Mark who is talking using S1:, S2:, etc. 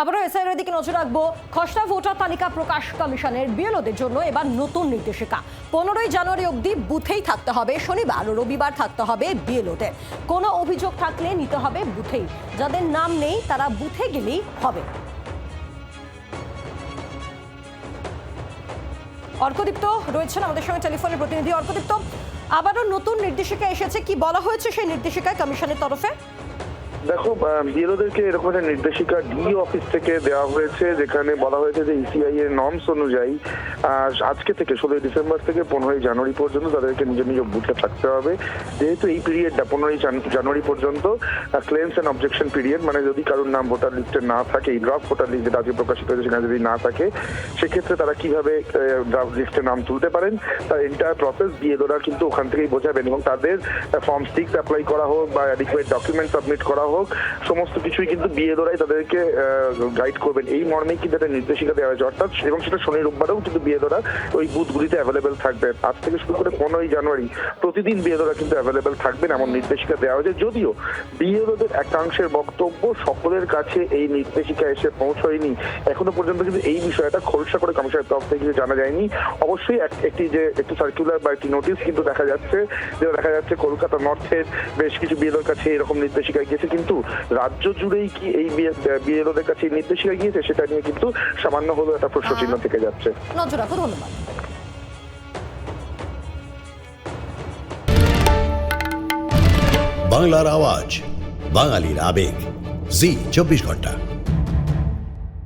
S1: আবারও এসআইআর দিকে নজর রাখবো। খসড়া ভোটার তালিকা প্রকাশ কমিশনের বিএলওদের জন্য এবার নতুন নির্দেশিকা। 15ই জানুয়ারি অবধি বুথেই থাকতে হবে, শনিবার ও রবিবার থাকতে হবে বিএলওদের। কোনো অভিযোগ থাকলে নিতে হবে বুথেই, যাদের নাম নেই তারা বুথে গেলেই হবে। অর্কদীপ্ত রয়েছেন আমাদের সঙ্গে, টেলিফোনের প্রতিনিধি। অর্কদীপ্ত, আবারও নতুন নির্দেশিকা এসেছে, কি বলা হয়েছে সেই নির্দেশিকায় কমিশনের তরফে?
S2: দেখো, বিএলওদেরকে এরকম একটা নির্দেশিকা ডি অফিস থেকে দেওয়া হয়েছে, যেখানে বলা হয়েছে যে ইসিআই এর নর্মস অনুযায়ী আজকে থেকে 16ই ডিসেম্বর থেকে 15ই জানুয়ারি পর্যন্ত তাদেরকে নিজ নিজ বুথে থাকতে হবে। যেহেতু এই পিরিয়ডটা 15ই জানুয়ারি পর্যন্ত ক্লেমস অ্যান্ড অবজেকশন পিরিয়ড, মানে যদি কারোর নাম ভোটার লিস্টে না থাকে, এই ড্রাফট ভোটার লিস্ট যেটা আজকে প্রকাশিত হয়েছে সেখানে যদি না থাকে, সেক্ষেত্রে তারা কিভাবে ড্রাফট লিস্টে নাম তুলতে পারেন তার এন্টায়ার প্রসেস বিএলওরা কিন্তু ওখান থেকেই বোঝাবেন, এবং তাদের ফর্ম 6 অ্যাপ্লাই করা হোক বা অ্যাডিকুয়েট ডকুমেন্ট সাবমিট করা হোক, সমস্ত কিছুই কিন্তু বিএলওরাই তাদেরকে গাইড করবেন। এই মর্মেই কিন্তু একটা নির্দেশিকা দেওয়া হয়েছে, অর্থাৎ এবং সেটা শনি রোববারেও কিন্তু বিএলওরা ওই বুথগুলিতে অ্যাভেলেবেল থাকবে। আজ থেকে শুরু করে 15ই জানুয়ারি প্রতিদিন বিএলওরা কিন্তু অ্যাভেলেবেল থাকবেন এমন নির্দেশিকা দেওয়া হয়েছে। যদিও বিএলওদের একাংশের বক্তব্য সকলের কাছে এই নির্দেশিকা এসে পৌঁছয়নি, এখনো পর্যন্ত কিন্তু এই বিষয়টা খোলসা করে কমিশনের তরফ থেকে কিছু জানা যায়নি। অবশ্যই একটি সার্কুলার বা একটি নোটিশ কিন্তু দেখা যাচ্ছে কলকাতা নর্থের বেশ কিছু বিএলওর কাছে এরকম নির্দেশিকা গিয়েছে, কিন্তু রাজ্য জুড়েই কি এই বিএলওদের কাছে নির্দেশিকা গিয়েছে সেটা নিয়ে কিন্তু সামান্য হলেও একটা প্রশ্নচিহ্ন থেকে যাচ্ছে।
S1: নজর রাখো, ধন্যবাদ।
S3: বাংলার আওয়াজ, বাঙালির আবেগ, জি 24 ঘন্টা।